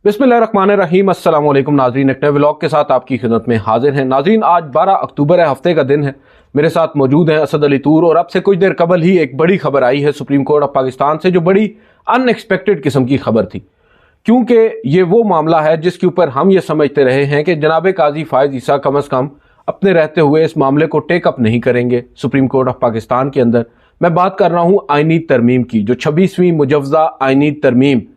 बिस्मिल्लाहिर्रहमानिर्रहीम। अस्सलाम वालेकुम नाज़रीन, एक नए व्लॉग के साथ आपकी खिदमत में हाजिर हैं। नाज़रीन, आज 12 अक्टूबर है, हफ्ते का दिन है। मेरे साथ मौजूद हैं असद अली तूर और अब से कुछ देर कबल ही एक बड़ी खबर आई है सुप्रीम कोर्ट ऑफ पाकिस्तान से, जो बड़ी अनएक्सपेक्टेड किस्म की खबर थी, क्योंकि ये वो मामला है जिसके ऊपर हम ये समझते रहे हैं कि जनाब काजी फायज ईसा कम अज़ कम अपने रहते हुए इस मामले को टेकअप नहीं करेंगे सुप्रीम कोर्ट ऑफ पाकिस्तान के अंदर। मैं बात कर रहा हूँ आइनी तरमीम की, जो 26वीं मुजव्वज़ा आइनी तरमीम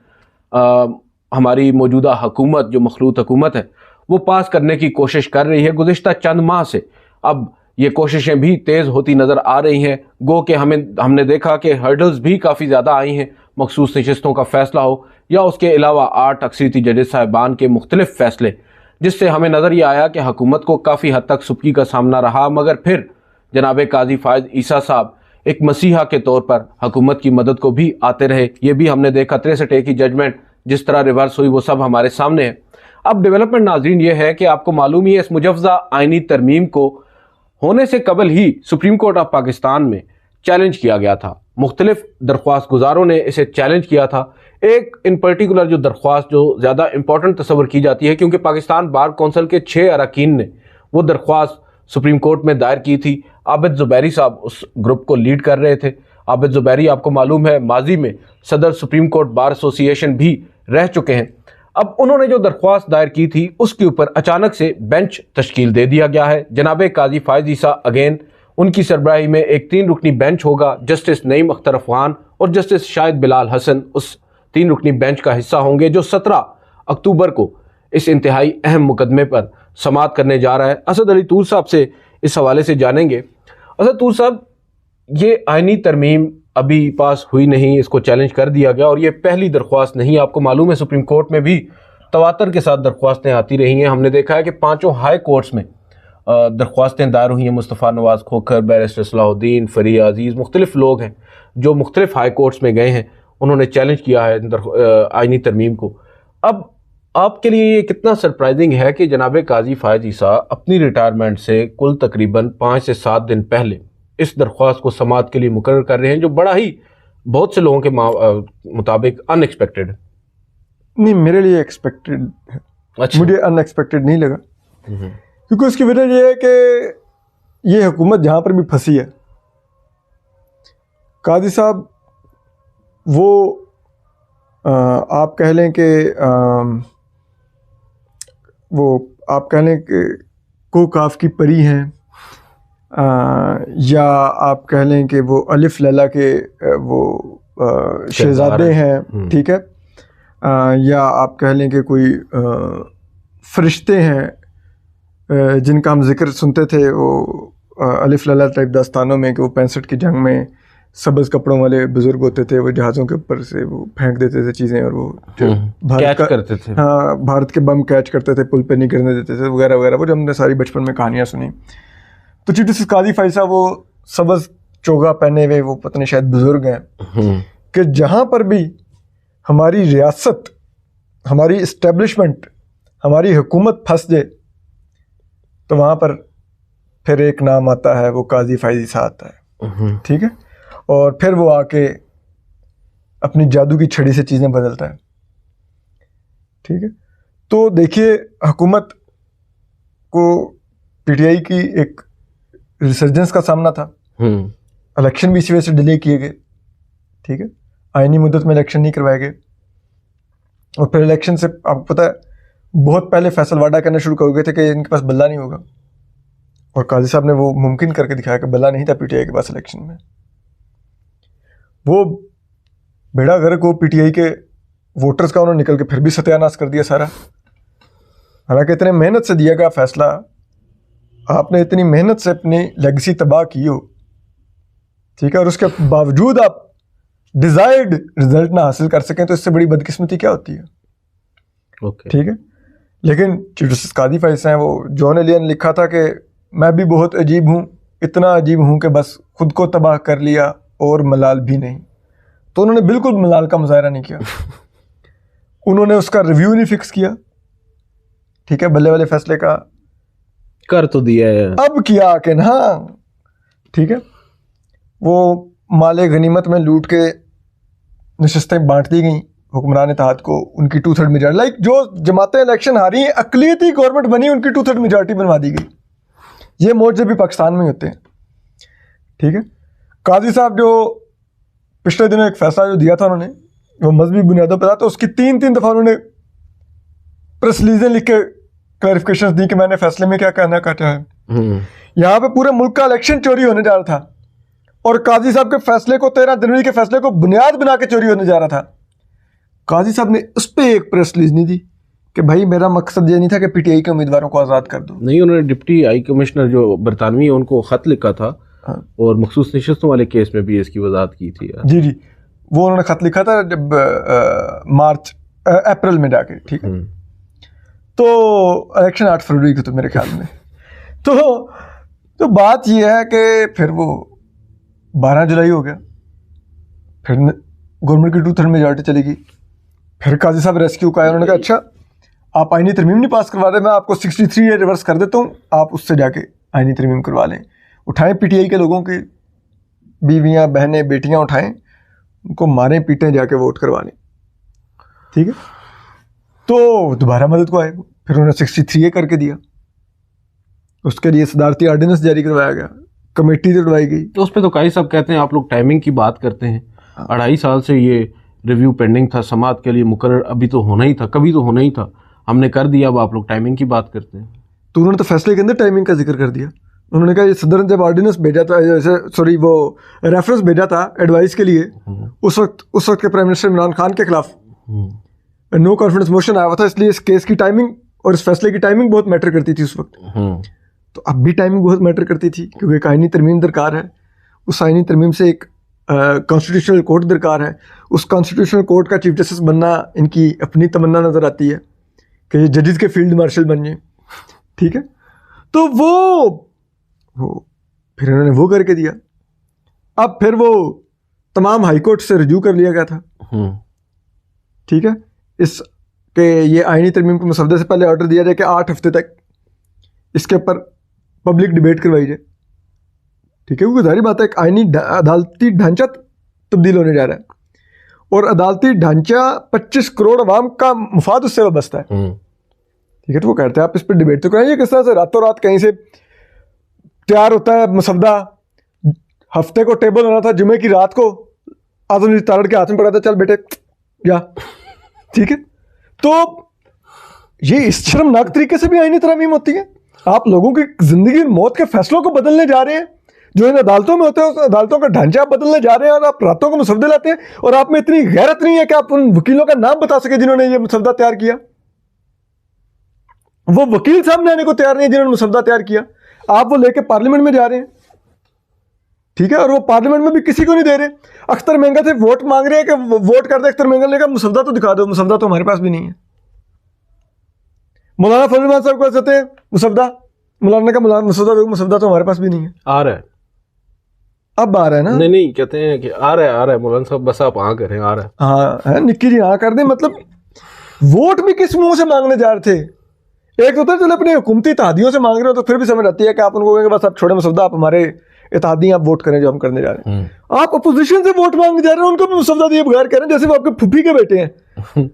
हमारी मौजूदा हुकूमत, जो मखलूत हुकूमत है, वो पास करने की कोशिश कर रही है। गुज़िश्ता चंद माह से अब ये कोशिशें भी तेज़ होती नज़र आ रही हैं। गो कि हमने देखा कि हर्डल्स भी काफ़ी ज़्यादा आई हैं, मखसूस नशिस्तों का फ़ैसला हो या उसके अलावा 8 अक्सरियती जजेस साहिबान के मुख्तलिफ फ़ैसले, जिससे हमें नज़र ये आया कि हुकूमत को काफ़ी हद तक सुबकी का सामना रहा। मगर फिर जनाब काजी फायज ईसा साहब एक मसीहा के तौर पर हुकूमत की मदद को भी आते रहे। ये भी हमने देखा 63A की जजमेंट जिस तरह रिवर्स हुई, वो सब हमारे सामने है। अब डेवलपमेंट नाजरीन ये है कि आपको मालूम ही है, इस मुजव्वज़ा आइनी तरमीम को होने से कबल ही सुप्रीम कोर्ट ऑफ पाकिस्तान में चैलेंज किया गया था। मुख्तलिफ दरख्वास्त गुजारों ने इसे चैलेंज किया था। एक इन पर्टिकुलर जो दरख्वास्त जो ज़्यादा इंपॉर्टेंट तस्वर की जाती है, क्योंकि पाकिस्तान बार कौंसिल के 6 अरकान ने वो दरख्वास्त सुप्रीम कोर्ट में दायर की थी। आबिद ज़ुबैरी साहब उस ग्रुप को लीड कर रहे थे। आबिद ज़ुबैरी आपको मालूम है माजी में सदर सुप्रीम कोर्ट बार एसोसिएशन भी रह चुके हैं। अब उन्होंने जो दरख्वास्त दायर की थी उसके ऊपर अचानक से बेंच तश्कील दे दिया गया है। जनाब काजी फायज ईसा अगेन उनकी सरबराही में एक 3 रुकनी बेंच होगा। जस्टिस नईम अख्तर अफगान और जस्टिस शाहिद बिलाल हसन उस 3 रुकनी बेंच का हिस्सा होंगे, जो 17 अक्टूबर को इस इंतहाई अहम मुकदमे पर समाअत करने जा रहा है। असद अली तूर साहब से इस हवाले से जानेंगे। असद तूर साहब, ये आइनी तरमीम अभी पास हुई नहीं, इसको चैलेंज कर दिया गया और ये पहली दरख्वास्त नहीं। आपको मालूम है सुप्रीम कोर्ट में भी तवातर के साथ दरख्वास्तें आती रही हैं। हमने देखा है कि 5 हाई कोर्ट्स में दरख्वास्तें दायर हुई हैं। मुस्तफ़ा नवाज़ खोखर, बैरिस्टर सलाहुद्दीन, फरीद अजीज़, मुख्तलिफ लोग हैं जो मुख्तलिफ हाई कोर्ट्स में गए हैं, उन्होंने चैलेंज किया है आइनी तरमीम को। अब आपके लिए ये कितना सरप्राइजिंग है कि जनाब काजी फायज ईसा अपनी रिटायरमेंट से कुल तकरीबन 5 से 7 दिन पहले इस दरख्वास्त को समाअत के लिए मुकर्रर कर रहे हैं, जो बड़ा ही बहुत से लोगों के मुताबिक अनएक्सपेक्टेड है। नहीं, मेरे लिए एक्सपेक्टेड है। अच्छा। मुझे अनएक्सपेक्टेड नहीं लगा, क्योंकि उसकी वजह यह है कि ये हुकूमत जहाँ पर भी फंसी है, काजी साहब वो आप कह लें कि वो आप कह लें कि को काफ की परी हैं, या आप कह लें कि वो अलिफ लैला के वो शहजादे हैं, ठीक है, या आप कह लें कि कोई फरिश्ते हैं जिनका हम जिक्र सुनते थे वो अलिफ लैला टाइप दास्तानों में, कि वो 65 की जंग में सब्ज़ कपड़ों वाले बुज़ुर्ग होते थे, वो जहाज़ों के ऊपर से वो फेंक देते थे चीज़ें और वो कैच करते थे। हाँ, भारत के बम कैच करते थे, पुल पे नहीं गिरने देते थे, वगैरह वगैरह। वो जो हमने सारी बचपन में कहानियाँ सुनी। तो चीफ जस्टिस काजी फायज साहब वो सब्ज़ चोगा पहने हुए, वो पता नहीं शायद बुज़ुर्ग हैं, कि जहाँ पर भी हमारी रियासत, हमारी इस्टेब्लिशमेंट, हमारी हुकूमत फंस जाए तो वहाँ पर फिर एक नाम आता है, वो काजी फायज ईसा आता है, ठीक है। और फिर वो आके अपनी जादू की छड़ी से चीज़ें बदलता है, ठीक है। तो देखिए, हुकूमत को पीटीआई की एक रिसर्जेंस का सामना था। इलेक्शन भी इसी वजह से डिले किए गए, ठीक है। आईनी मुद्दत में इलेक्शन नहीं करवाए गए और फिर इलेक्शन से आपको पता है बहुत पहले फैसल वादा करना शुरू कर गए थे कि इनके पास बल्ला नहीं होगा, और काजी साहब ने वो मुमकिन करके दिखाया कि बल्ला नहीं था पीटीआई के पास इलेक्शन में। वो बेड़ा गर्क को पीटीआई के वोटर्स का उन्होंने निकल के फिर भी सत्यानाश कर दिया सारा। हालांकि इतने मेहनत से दिया गया फैसला, आपने इतनी मेहनत से अपनी लेगेसी तबाह की हो, ठीक है, और उसके बावजूद आप डिजायर्ड रिजल्ट ना हासिल कर सकें, तो इससे बड़ी बदकिस्मती क्या होती है। ओके, ठीक है। लेकिन चीफ जस्टिस काजी फायज हैं, वो जॉन एलियन ने लिखा था कि मैं भी बहुत अजीब हूँ, इतना अजीब हूँ कि बस खुद को तबाह कर लिया और मलाल भी नहीं। तो उन्होंने बिल्कुल मलाल का मुजाहरा नहीं किया। उन्होंने उसका रिव्यू नहीं फिक्स किया, ठीक है, बल्ले वाले फैसले का कर तो दिया है, अब किया कि ना, ठीक है। वो माले गनीमत में लूट के नशिस्तें बांट दी गई, हुक्मरान इत्तेहाद को उनकी 2/3 मेजॉरिटी, लाइक जो जमातें इलेक्शन हारी हैं अकलियती गवर्नमेंट बनी, उनकी 2/3 मेजॉरिटी बनवा दी गई। ये मोर्चे भी पाकिस्तान में होते हैं, ठीक है। काजी साहब जो पिछले दिनों एक फैसला जो दिया था उन्होंने, वो मजहबी बुनियादों पर था, तो उसकी 3 दफ़ा उन्होंने प्रेस रिलीजें लिख के क्लैरिफिकेशन दी कि मैंने फैसले में क्या कहना कहता है। यहाँ पे पूरे मुल्क का इलेक्शन चोरी होने जा रहा था और काजी साहब के फैसले को 13 जनवरी के फैसले को बुनियाद बना के चोरी होने जा रहा था। काजी साहब ने उस पर एक प्रेस रिलीज नहीं दी कि भाई मेरा मकसद ये नहीं था कि पीटीआई के उम्मीदवारों को आज़ाद कर दो। नहीं, उन्होंने डिप्टी हाई कमिश्नर जो बरतानवी है उनको ख़त लिखा था। हाँ। और मखसूस नशस्तों वाले केस में भी इसकी वजाहत की थी। जी जी, वो उन्होंने ख़त लिखा था जब अप्रैल में जाके, ठीक है। तो इलेक्शन 8 फरवरी को, तो मेरे ख्याल में तो बात यह है कि फिर वो 12 जुलाई हो गया, फिर गवर्नमेंट की 2/3 मेजॉरिटी चली गई। फिर काजी साहब रेस्क्यू का आए, उन्होंने कहा अच्छा आप आईनी तरमीम नहीं पास करवा रहे, मैं आपको 63A रिवर्स कर देता हूँ, आप उससे जाके आईनी तरमीम करवा लें। उठाएं पीटीआई के लोगों की बीवियाँ बहनें बेटियाँ उठाएं, उनको मारें पीटें, जाके वोट करवा लें, ठीक है। तो दोबारा मदद को आए, फिर उन्होंने 63A करके दिया, उसके लिए सदारती आर्डिनेंस जारी करवाया गया, कमेटी दिलवाई गई। तो उस पर तो काजी साहब कहते हैं आप लोग टाइमिंग की बात करते हैं, 2.5 साल से ये रिव्यू पेंडिंग था, समाअत के लिए मुकर्रर अभी तो होना ही था, कभी तो होना ही था, हमने कर दिया, अब आप लोग टाइमिंग की बात करते हैं। तो उन्होंने तो फैसले के अंदर टाइमिंग का जिक्र कर दिया। उन्होंने कहा ये सदर ने जब ऑर्डिनेंस भेजा था, जैसे सॉरी वो रेफरेंस भेजा था एडवाइस के लिए, उस वक्त के प्राइम मिनिस्टर इमरान खान के खिलाफ नो कॉन्फिडेंस मोशन आया हुआ था, इसलिए इस केस की टाइमिंग और इस फैसले की टाइमिंग बहुत मैटर करती थी उस वक्त। तो अब भी टाइमिंग बहुत मैटर करती थी, क्योंकि एक आईनी तरमीम दरकार है, उस आईनी तरमीम से एक कॉन्स्टिट्यूशनल कोर्ट दरकार है, उस कॉन्स्टिट्यूशनल कोर्ट का चीफ जस्टिस बनना इनकी अपनी तमन्ना नज़र आती है कि ये जजेस के फील्ड मार्शल बन जाए, ठीक है। तो वो फिर उन्होंने वो करके दिया। अब फिर वो तमाम हाई कोर्ट से रिव्यू कर लिया गया था, ठीक है, इस के ये आईनी तरमीम के मसवदे से पहले ऑर्डर दिया जाए कि 8 हफ्ते तक इसके ऊपर पब्लिक डिबेट करवाई जाए, ठीक है। क्योंकि जाहिर बात है एक आईनी अदालती ढांचा तब्दील होने जा रहा है और अदालती ढांचा 25 करोड़ अवाम का मुफाद उससे वाबस्ता है, ठीक है। तो वो कहते हैं आप इस पर डिबेट तो कराइए, किस तरह से रातों रात कहीं से तैयार होता है मसवदा, हफ्ते को टेबल होना था, जुमे की रात को आजम तारड़ के हाथ में पड़ा था, चल बेटे जा, ठीक है। तो ये इस शर्मनाक तरीके से भी आईनी तरमीम होती है। आप लोगों की जिंदगी और मौत के फैसलों को बदलने जा रहे हैं, जो इन अदालतों में होते हैं उस अदालतों का ढांचा आप बदलने जा रहे हैं, और आप रातों को मसवदे लाते हैं, और आप में इतनी गैरत नहीं है कि आप उन वकीलों का नाम बता सके जिन्होंने ये मसवदा तैयार किया। वो वकील सामने आने को तैयार नहीं है जिन्होंने मसवदा तैयार किया, आप वो लेके पार्लियामेंट में जा रहे हैं, ठीक है। और वो पार्लियामेंट में भी किसी को नहीं दे रहे। अख्तर मेंगा से वोट मांग रहे हैं कि वोट कर दे, अख्तर मेंगा ने कहा मसवदा तो दिखा दो, मसवदा तो हमारे पास भी नहीं है। मौलाना फजल रहमान साहब कहते हैं मसवदा, मौलाना का मसवदा तो हमारे पास भी नहीं है। आ रहा है, अब आ रहा है ना? नहीं कहते हैं कि आ रहा है मौलाना साहब, बस आप हाँ करें, आ रहा है। हाँ है, निक्की जी हाँ कर दें। मतलब वोट भी किस मुंह से मांगने जा रहे थे? एक तो चलो अपने हुकूमती इत्तेहादियों से मांग रहे हो तो फिर भी समझ आती है कि आप उनको कहेंगे बस आप छोड़े मसवदा, आप हमारे इत्तेहादी आप वोट करें जो हम करने जा रहे हैं। आप अपोजिशन से वोट मांगने जा रहे हैं, उनको भी मसवदा दिए बगैर कह रहे हैं जैसे वो आपके फुफी के बेटे हैं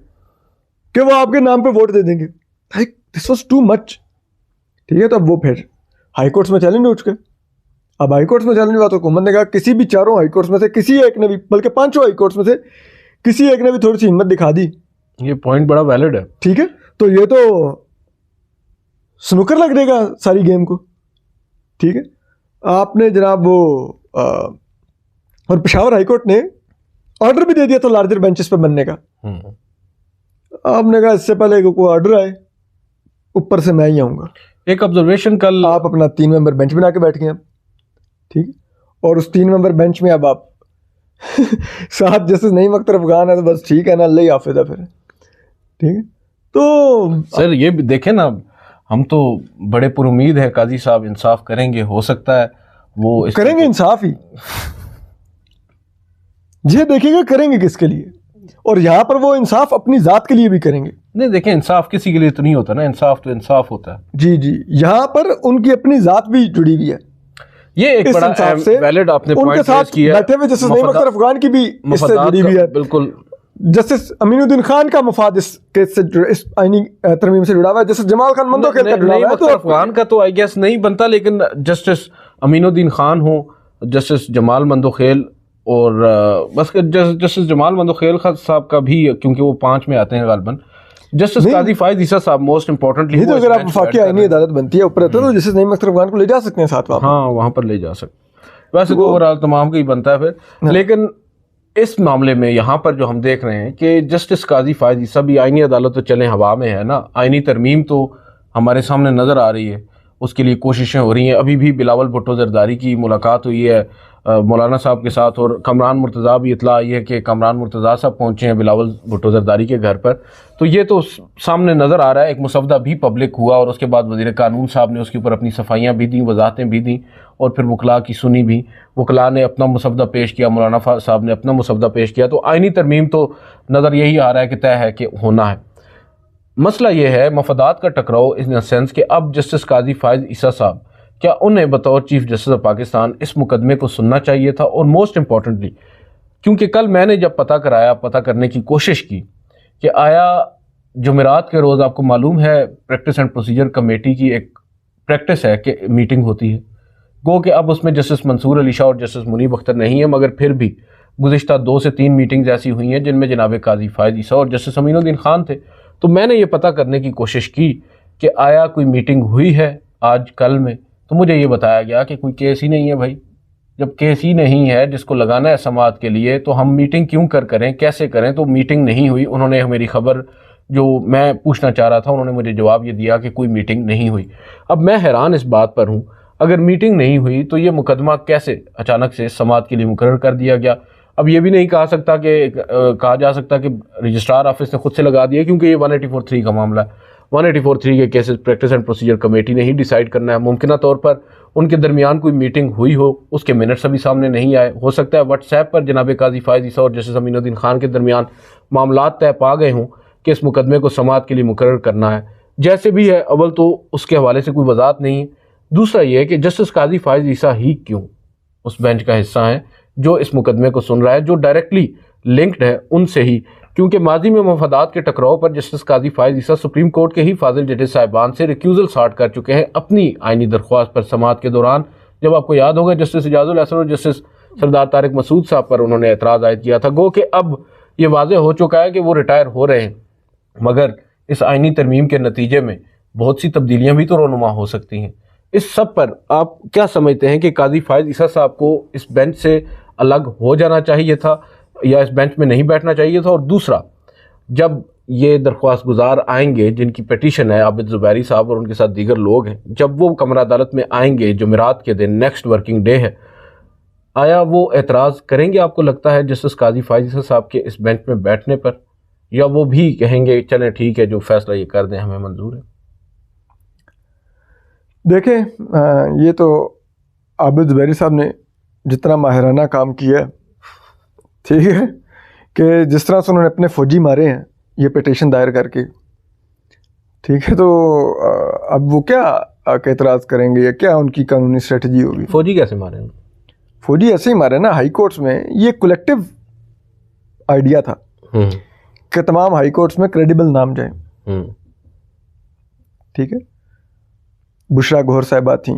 कि वो आपके नाम पे वोट दे देंगे। दिस वाज टू मच, ठीक है। तो अब वो फिर हाई कोर्ट्स में चैलेंज हो चुके। अब हाई कोर्ट्स में चैलेंज हुआ तो हुकूमत ने कहा किसी भी 4 हाई कोर्ट्स में से किसी एक ने भी, बल्कि 5 हाई कोर्ट्स में से किसी एक ने भी थोड़ी सी हिम्मत दिखा दी। ये पॉइंट बड़ा वैलिड है, ठीक है। तो ये तो स्नूकर लग देगा सारी गेम को, ठीक है। आपने जनाब वो और पेशावर हाई कोर्ट ने ऑर्डर भी दे दिया था लार्जर बेंचेस पे बनने का। आपने कहा इससे पहले कोई ऑर्डर आए ऊपर से मैं ही आऊँगा। एक ऑब्जर्वेशन कल आप अपना 3 मेंबर बेंच बना के बैठ गए, ठीक है। और उस 3 मेंबर बेंच में अब आप 7 जैसे नहीं मख्तर अफगान है तो बस ठीक है ना, अल्लाह ही हाफिज़ है फिर, ठीक है। तो सर ये भी देखें ना, हम तो बड़े पुरुमीद हैं काजी साहब इंसाफ करेंगे, हो सकता है वो करेंगे इंसाफ ही, ये देखिएगा करेंगे किसके लिए, और यहाँ पर वो इंसाफ अपनी जात के लिए भी करेंगे। नहीं देखें, इंसाफ किसी के लिए तो नहीं होता ना, इंसाफ तो इंसाफ होता है। जी जी, यहाँ पर उनकी अपनी जात भी जुड़ी हुई है। ये एक बड़ा वैलिड आपने उनके साथ बैठे हुए जैसे नहीं मख्तर अफगान की भी इससे जुड़ी हुई है। बिल्कुल जस्टिस अमीनुद्दीन खान का मफाद इस केस से इस आईनी तरमीम से जुड़ा हुआ है, जस्टिस जमाल खान मंदोखेल का जुड़ा हुआ है। तो अफगान का तो आई गेस नहीं बनता, लेकिन जस्टिस अमीनुद्दीन खान हो, जस्टिस जमाल मंदोखेल और बस जस्टिस जमाल मंदोखेल साहब का भी, क्योंकि वो 5 में आते हैं गालिबन, जस्टिस काजी फायद ईसा साहब मोस्ट इंपॉर्टेंटली। तो अगर आप वफाकी आईनी अदालत बनती है ऊपर तो जस्टिस नईम अख्तर अफगान को ले जा सकते हैं साथ वहाँ। हाँ, वहाँ पर ले जा सकते। वैसे तो ओवरऑल तमाम का ही बनता है फिर, लेकिन इस मामले में यहाँ पर जो हम देख रहे हैं कि जस्टिस काजी फायद ईसा भी, आईनी अदालत तो चले हवा में है ना, आईनी तरमीम तो हमारे सामने नज़र आ रही है, उसके लिए कोशिशें हो रही हैं। अभी भी बिलावल भुट्टो जरदारी की मुलाकात हुई है मौलाना साहब के साथ, और कमरान मुर्तज़ा भी इतला आई है कि कमरान मुर्तज़ा साहब पहुँचे हैं बिलावल भुट्टो जरदारी के घर पर। तो ये तो सामने नज़र आ रहा है। एक मुसवदा भी पब्लिक हुआ और उसके बाद वज़ीर कानून साहब ने उसके ऊपर अपनी सफाइयाँ भी दी, वजाहतें भी दी, और फिर वकला की सुनी भी। वकला ने अपना मुसवदा पेश किया, मौलाना साहब ने अपना मुसवदा पेश किया। तो आईनी तरमीम तो नज़र यही आ रहा है कि तय है कि होना है। मसला ये है मफादात का टकराव इन द सेंस कि अब जस्टिस काजी फायद ईसा साहब, क्या उन्हें बतौर चीफ जस्टिस ऑफ पाकिस्तान इस मुकदमे को सुनना चाहिए था? और मोस्ट इम्पॉर्टेंटली, क्योंकि कल मैंने जब पता करने की कोशिश की कि आया जुमेरात के रोज़, आपको मालूम है प्रैक्टिस एंड प्रोसीजर कमेटी की एक प्रैक्टिस है कि मीटिंग होती है, गो कि अब उसमें जस्टिस मंसूर अली शाह और जस्टिस मुनीब अख्तर नहीं है, मगर फिर भी गुज़िश्ता 2 से 3 मीटिंग्स ऐसी हुई हैं जिनमें जनाब काजी फायद ईसा और जस्टिस अमीनुद्दीन खान थे। तो मैंने ये पता करने की कोशिश की कि आया कोई मीटिंग हुई है आज कल में, तो मुझे ये बताया गया कि कोई केस ही नहीं है। भाई, जब केस ही नहीं है जिसको लगाना है समाअत के लिए, तो हम मीटिंग क्यों करें, कैसे करें? तो मीटिंग नहीं हुई। उन्होंने मेरी खबर जो मैं पूछना चाह रहा था, उन्होंने मुझे जवाब ये दिया कि कोई मीटिंग नहीं हुई। अब मैं हैरान इस बात पर हूँ, अगर मीटिंग नहीं हुई तो ये मुकदमा कैसे अचानक से समाअत के लिए मुकर्रर कर दिया गया? अब ये भी नहीं कहा जा सकता कि रजिस्ट्रार ऑफिस ने खुद से लगा दिया, क्योंकि ये 184(3) का मामला है। 184(3) के cases practice and procedure committee ने ही डिसाइड करना है। मुमकिन तौर पर उनके दरमियान कोई मीटिंग हुई हो, उसके मिनट्स अभी सामने नहीं आए। हो सकता है व्हाट्सएप पर जनाब काजी फायद ईसा और जस्टिस अमीनुद्दीन खान के दरमियान मामलात तय पा गए हों कि इस मुकदमे को समाअत के लिए मुकर्रर करना है। जैसे भी है, अव्वल तो उसके हवाले से कोई वजाहत नहीं है। दूसरा ये है कि जस्टिस काजी फायद ईसा ही क्यों उस बेंच का हिस्सा है जो इस मुकदमे को सुन रहा है, जो डायरेक्टली लिंक्ड है उनसे ही, क्योंकि माजी में मफादात के टकराव पर जस्टिस काजी फायद ईसा सुप्रीम कोर्ट के ही फाजिल जजेस साहिबान से रिक्यूजल सार्ट कर चुके हैं अपनी आईनी दरख्वास्त पर। समाअत के दौरान, जब आपको याद होगा, जस्टिस इजाजुल हसन और जस्टिस सरदार तारिक मसूद साहब पर उन्होंने एतराज़ आयद किया था। गो कि अब ये वाज़ेह हो चुका है कि वो रिटायर हो रहे हैं, मगर इस आईनी तरमीम के नतीजे में बहुत सी तब्दीलियाँ भी तो रोनुमा हो सकती हैं। इस सब पर आप क्या समझते हैं कि काजी फायद ईसा साहब को इस बेंच से अलग हो जाना चाहिए था या इस बेंच में नहीं बैठना चाहिए था? और दूसरा, जब ये दरख्वास्त गुजार आएंगे जिनकी पिटीशन है, आबिद ज़ुबैरी साहब और उनके साथ दीगर लोग हैं, जब वो कमरा अदालत में आएंगे जुमेरात के दिन, नेक्स्ट वर्किंग डे है, आया वो एतराज़ करेंगे आपको लगता है जस्टिस काजी फायद ईसा साहब के इस बेंच में बैठने पर, या वो भी कहेंगे चलें ठीक है, जो फैसला ये कर दें हमें मंजूर है? देखें, ये तो आबिद ज़ुबैरी साहब ने जितना माहिराना काम किया, ठीक है, कि जिस तरह से उन्होंने अपने फ़ौजी मारे हैं ये पिटीशन दायर करके, ठीक है, तो अब वो क्या एतराज़ करेंगे या क्या उनकी कानूनी स्ट्रेटजी होगी? फ़ौजी कैसे मारे? फ़ौजी ऐसे ही मारे ना, हाई कोर्ट्स में ये कलेक्टिव आइडिया था कि तमाम हाई कोर्ट्स में क्रेडिबल नाम जाए। ठीक है, बुशरा गौहर साहिबा थी,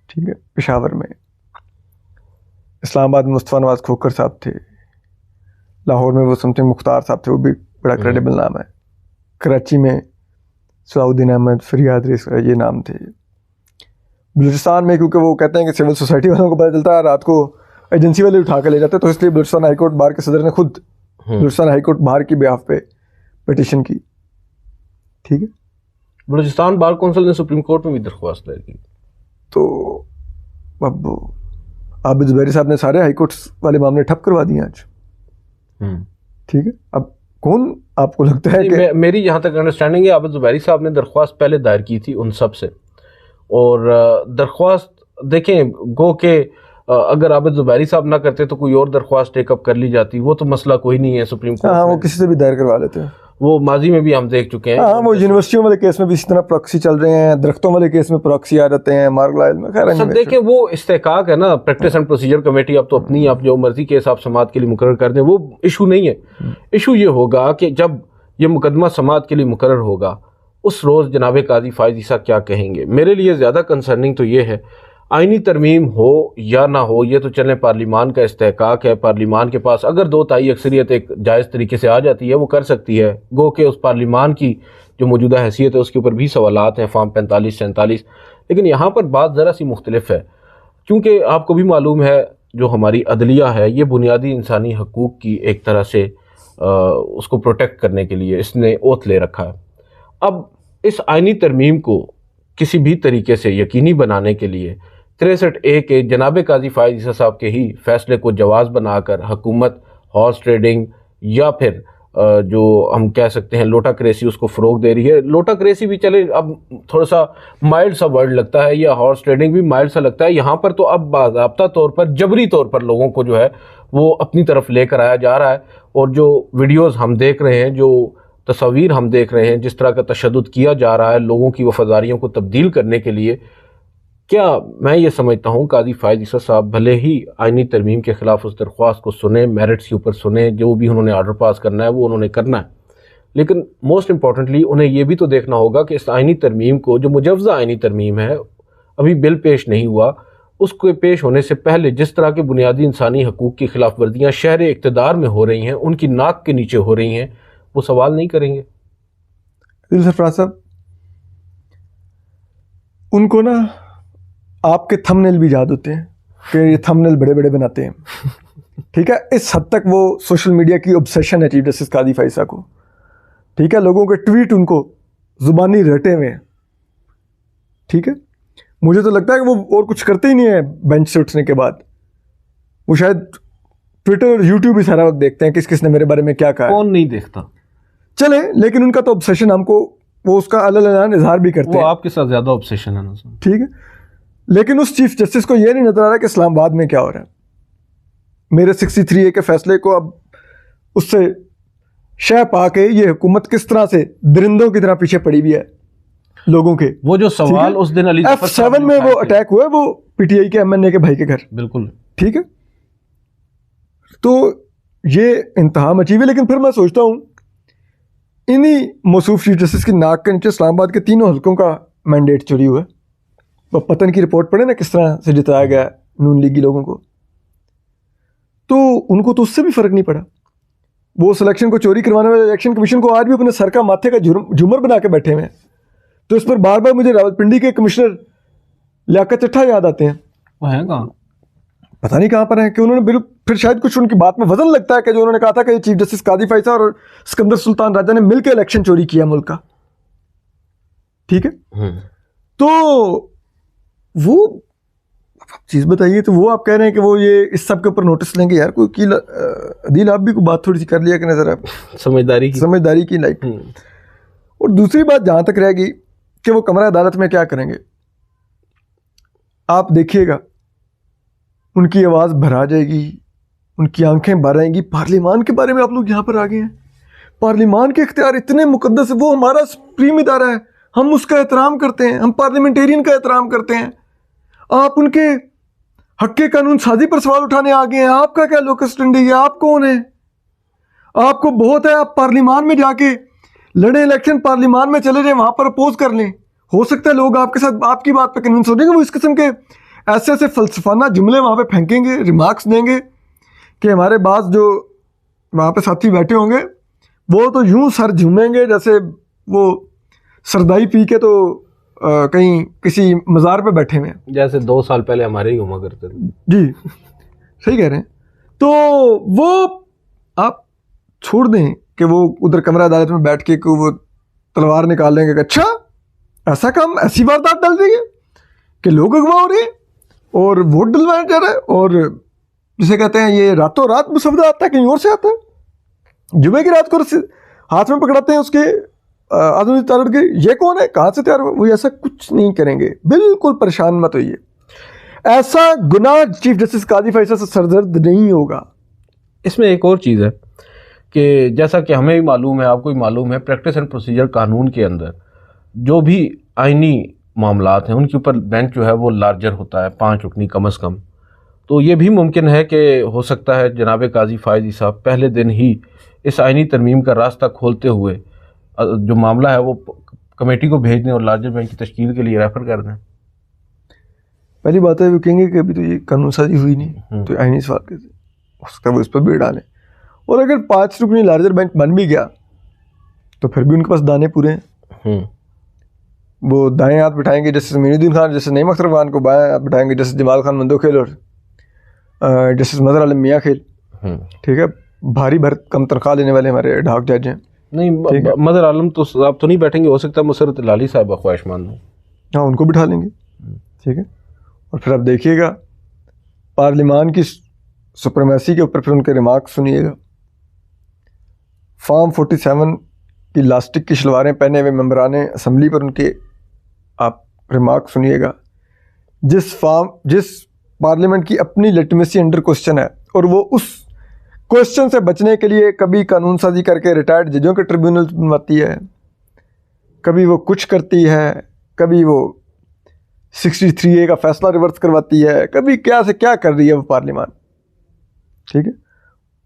ठीक है, पेशावर में, इस्लामाबाद में मुस्तफ़ा नवाज़ खोखर साहब थे, लाहौर में वो समथिंग मुख्तार साहब थे, वो भी बड़ा क्रेडिबल नाम है, कराची में सलाउद्दीन अहमद, फरियाद रेस, ये नाम थे। बलूचिस्तान में क्योंकि वो कहते हैं कि सिविल सोसाइटी वालों को पता चलता है, रात को एजेंसी वाले उठा के ले जाते, तो इसलिए बलूचिस्तान हाई कोर्ट बार के सदर ने खुद बलूचिस्तान हाई कोर्ट बार की बिहाफ पे पिटीशन की। ठीक है, बलूचिस्तान बार कौंसिल ने सुप्रीम कोर्ट में भी दरख्वास्त दायर की। तो अब आबिद ज़ुबैरी साहब ने सारे हाई कोर्ट्स वाले मामले ठप करवा दिए आज। ठीक है, अब कौन आपको लगता है कि मेरी जहाँ तक अंडरस्टैंडिंग है, आबिद ज़ुबैरी साहब ने दरख्वास्त पहले दायर की थी उन सब से, और दरख्वास्त देखें गो के अगर आबिद ज़ुबैरी साहब ना करते तो कोई और दरख्वास्त टेकअप कर ली जाती, वो तो मसला कोई नहीं है सुप्रीम कोर्ट। हाँ, वो किसी से भी दायर करवा लेते हैं। वो माजी में भी हम देख चुके हैं। हाँ, वो यूनिवर्सिटियों वाले केस में भी इसी तरह प्रॉक्सी चल रहे हैं, दरख्तों वाले केस में प्रॉक्सी आ जाते हैं, मार्गलाइल में। खैर सब देखें, वो इस्तेकाक है ना, प्रैक्टिस एंड प्रोसीजर कमेटी, आप तो अपनी आप जो मर्जी केस आप समाअत के लिए मुकर्रर कर दें, वो इशू नहीं है। इशू ये होगा कि जब ये मुकदमा समाअत के लिए मुकर्रर होगा, उस रोज़ जनाब काजी फायज़ ईसा क्या कहेंगे। मेरे लिए ज़्यादा कंसर्निंग तो ये है, आइनी तरमीम हो या ना हो, ये तो चलें पार्लिमान का इस्तेकाक है। पार्लिमान के पास अगर 2/3 अक्सरियत एक जायज़ तरीके से आ जाती है, वो कर सकती है। गो के उस पार्लिमान की जो मौजूदा हैसियत है उसके ऊपर भी सवालात हैं, फॉर्म 45-47। लेकिन यहाँ पर बात ज़रा सी मुख्तलिफ है, क्योंकि आपको भी मालूम है जो हमारी अदलिया है ये बुनियादी इंसानी हकूक़ की एक तरह से उसको प्रोटेक्ट करने के लिए इसने ओथ ले रखा है। अब इस आइनी तरमीम को किसी भी तरीके से यकीनी बनाने के लिए 63A के जनाब काजी फायज़ ईसा साहब के ही फैसले को जवाज़ बनाकर हुकूमत हॉर्स ट्रेडिंग या फिर जो हम कह सकते हैं लोटा क्रेसी उसको फ़रोग दे रही है। लोटा क्रेसी भी चले, अब थोड़ा सा माइल्ड सा वर्ड लगता है, या हॉर्स ट्रेडिंग भी माइल्ड सा लगता है। यहाँ पर तो अब बाज़ाब्ता तौर पर जबरी तौर पर लोगों को जो है वो अपनी तरफ लेकर आया जा रहा है। और जो वीडियोज़ हम देख रहे हैं, जो तस्वीर हम देख रहे हैं, जिस तरह का तशद्दुद किया जा रहा है लोगों की वफादारियों को तब्दील करने के लिए, क्या मैं ये समझता हूँ काजी फायज़ ईसा साहब भले ही आइनी तरमीम के ख़िलाफ़ उस दरख्वास्त को सुने, मेरिट्स के ऊपर सुने, जो भी उन्होंने आर्डर पास करना है वो उन्होंने करना है, लेकिन मोस्ट इम्पॉर्टेंटली उन्हें ये भी तो देखना होगा कि इस आइनी तरमीम को, जो मुजव्ज़ा आइनी तरमीम है, अभी बिल पेश नहीं हुआ, उसके पेश होने से पहले जिस तरह के बुनियादी इंसानी हकूक़ की खिलाफ वर्दियाँ शहर इक़्तिदार में हो रही हैं, उनकी नाक के नीचे हो रही हैं, वो सवाल नहीं करेंगे। दिल सरफराज साहब, उनको ना आपके थंबनेल भी याद होते हैं कि ये थंबनेल बड़े बड़े बनाते हैं। ठीक है, इस हद तक वो सोशल मीडिया की ऑब्सेशन है चीफ जस्टिस काजी फायज़ ईसा को। ठीक है, लोगों के ट्वीट उनको जुबानी रटे हुए हैं। ठीक है, मुझे तो लगता है कि वो और कुछ करते ही नहीं है बेंच से उठने के बाद। वो शायद ट्विटर और यूट्यूब ही सारा वक्त देखते हैं किस किस ने मेरे बारे में क्या कहा। कौन नहीं देखता, चले, लेकिन उनका तो ऑब्सेशन हमको, वो उसका अलग इजहार भी करते हैं। वो आपके साथ ज़्यादा ऑब्सेशन है ना। ठीक है, लेकिन उस चीफ जस्टिस को ये नहीं नजर आ रहा कि इस्लामाबाद में क्या हो रहा है। मेरे 63A के फैसले को अब उससे शह पा के ये हुकूमत किस तरह से दरिंदों की तरह पीछे पड़ी हुई है लोगों के। वो जो सवाल उस दिन अली F7 में वो अटैक हुआ है, वो PTI के MNA के भाई के घर। बिल्कुल ठीक है, तो ये इंतहा मची हुई। लेकिन फिर मैं सोचता हूँ इन्हीं मौसूफ चीफ जस्टिस की नाक के नीचे इस्लामाबाद के तीनों हल्कों का मैंडेट चोरी हुआ है। वो पतन की रिपोर्ट पढ़े ना, किस तरह से जिताया गया नून लीगी लोगों को, तो उनको तो उससे भी फर्क नहीं पड़ा। वो सिलेक्शन को चोरी करवाने वाले इलेक्शन कमीशन को आज भी अपने सर का माथे का झूमर बना के बैठे हुए हैं। तो इस पर बार बार मुझे रावलपिंडी के कमिश्नर लियाकत चट्ठा याद आते हैं। वो है कहाँ, पता नहीं कहाँ पर है, कि उन्होंने बिल्कुल फिर शायद कुछ उनकी बात में वजन लगता है कि जो उन्होंने कहा था कि चीफ जस्टिस काजी फायज़ ईसा और सिकंदर सुल्तान राजा ने मिलकर इलेक्शन चोरी किया मुल्क का। ठीक है, तो वो चीज़ बताइए, तो वो आप कह रहे हैं कि वो ये इस सब के ऊपर नोटिस लेंगे। यार कोई की अदील, आप भी कोई बात थोड़ी सी कर लिया कि नजर आप समझदारी की लाइक। और दूसरी बात जहाँ तक रहेगी कि वो कमरा अदालत में क्या करेंगे, आप देखिएगा उनकी आवाज़ भरा जाएगी, उनकी आंखें भर आएंगी। पार्लियामान के बारे में आप लोग यहाँ पर आ गए हैं। पार्लियामान के इख्तियार इतने मुकद्दस है, वो हमारा सुप्रीम इदारा है, हम उसका एहतराम करते हैं, हम पार्लियामेंटेरियन का एहतराम करते हैं। आप उनके हक के कानून साजी पर सवाल उठाने आ गए हैं। आपका क्या लोकस स्टैंड है? आप कौन है? आपको बहुत है, आप पार्लियामान में जाके लड़े इलेक्शन, पार्लियामान में चले जाए, वहां पर अपोज कर लें। हो सकता है लोग आपके साथ आपकी बात पर कन्विंस हो जाएंगे। वो इस किस्म के ऐसे ऐसे फलसफाना जुमले वहां पे फेंकेंगे, रिमार्क्स देंगे कि हमारे पास जो वहां पे साथी बैठे होंगे वो तो यूं सर झूमेंगे जैसे वो सरदाई पी के तो कहीं किसी मज़ार पे बैठे हुए हैं, जैसे 2 साल पहले हमारे ही हुआ करते थे। जी सही कह रहे हैं। तो वो आप छोड़ दें कि वो उधर कमरा अदालत में बैठ के वो तलवार निकाल लेंगे कि अच्छा ऐसा काम, ऐसी वारदात डाल देंगे कि लोग अगवा हो रहे हैं और वोट डलवाया जा रहा है। और जिसे कहते हैं ये रातों रात मुसवदा आता है, कहीं और से आता है। जुमे की रात को हाथ में पकड़ाते हैं उसके आधुनिक तारड़ के, ये कौन है, कहाँ से तैयार हुआ। वो ऐसा कुछ नहीं करेंगे, बिल्कुल परेशान मत होइए। ऐसा गुनाह चीफ जस्टिस काजी फायज़ ईसा से सरदर्द नहीं होगा। इसमें एक और चीज़ है कि जैसा कि हमें भी मालूम है, आपको भी मालूम है, प्रैक्टिस एंड प्रोसीजर कानून के अंदर जो भी आइनी मामलात हैं उनके ऊपर बेंच जो है वो लार्जर होता है, 5 रुकनी कम अज़ कम। तो ये भी मुमकिन है कि हो सकता है जनाब काजी फ़ायज़ी साहब पहले दिन ही इस आइनी तरमीम का रास्ता खोलते हुए जो मामला है वो कमेटी को भेज दें और लार्जर बेंच की तश्कील के लिए रेफ़र कर दें। पहली बात है वो कहेंगे कि अभी तो ये कानून साजी हुई नहीं, तो आईनी सवाल कैसे हो सकता है वो इस पर भी डालें। और अगर 5 रुकनी लार्जर बेंच बन भी गया तो फिर भी उनके पास दाने पूरे हैं। वो दाएं हाथ बिठाएंगे जस्टिस मीनुद्दीन खान, जस्टिस नईम अख्तर खान को बाएं हाथ बिठाएंगे जस्टिस जमाल खान मंदोखेल और जस्टिस मजहर आलम मियाँ खेल। ठीक है, भारी भरत कम तनख्वाह लेने वाले हमारे ढाक जज हैं। नहीं, मजहर आलम तो आप तो नहीं बैठेंगे, हो सकता है मुसरत लाली साहब ख्वाहिशमंद हो, हाँ उनको बिठा लेंगे। ठीक है, और फिर आप देखिएगा पार्लिमान की सुप्रीमेसी के ऊपर फिर उनके रिमार्क सुनिएगा। फॉर्म 47 की लास्टिक की शलवारें पहने हुए मेंबरान असम्बली पर उनके आप रिमार्क सुनिएगा। जिस पार्लियामेंट की अपनी लेटमेसी अंडर क्वेश्चन है और वो उस क्वेश्चन से बचने के लिए कभी कानून साजी करके रिटायर्ड जजों के ट्रिब्यूनल बनवाती है, कभी वो कुछ करती है, कभी वो 63A का फैसला रिवर्स करवाती है, कभी क्या से क्या कर रही है वो पार्लियामान। ठीक है,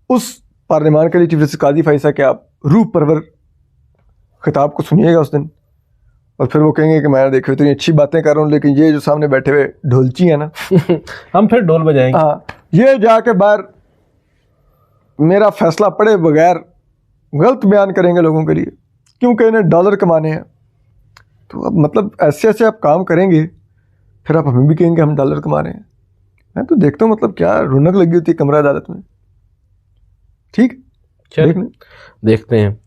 उस पार्लियामान के लिए चीफ जस्टिस काजी फ़ायज़ी के आप रूह परवर खिताब को सुनिएगा उस दिन, और फिर वो कहेंगे कि मैं देखो इतनी अच्छी बातें कर रहा हूँ लेकिन ये जो सामने बैठे हुए ढोलची है ना हम फिर ढोल बजाएंगे। हाँ, ये जाके बाहर मेरा फैसला पढ़े बगैर गलत बयान करेंगे लोगों के लिए, क्योंकि इन्हें डॉलर कमाने हैं। तो अब मतलब ऐसे ऐसे आप काम करेंगे फिर आप हमें भी कहेंगे हम डॉलर कमा रहे हैं। मैं तो देखता हूँ मतलब क्या रौनक लगी होती है कमरा अदालत में। ठीक, देखते हैं,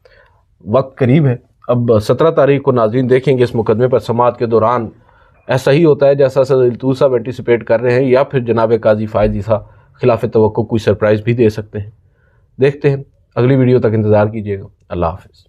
वक्त करीब है। अब 17 तारीख को नाज़रीन देखेंगे इस मुकदमे पर समाअत के दौरान ऐसा ही होता है जैसा सदर लतूफ़ साहब एंटिसिपेट कर रहे हैं, या फिर जनाब काजी फ़ायज़ी साहब खिलाफ तवक्को कोई सरप्राइज़ भी दे सकते हैं। देखते हैं, अगली वीडियो तक इंतज़ार कीजिएगा। अल्लाह हाफ़िज़।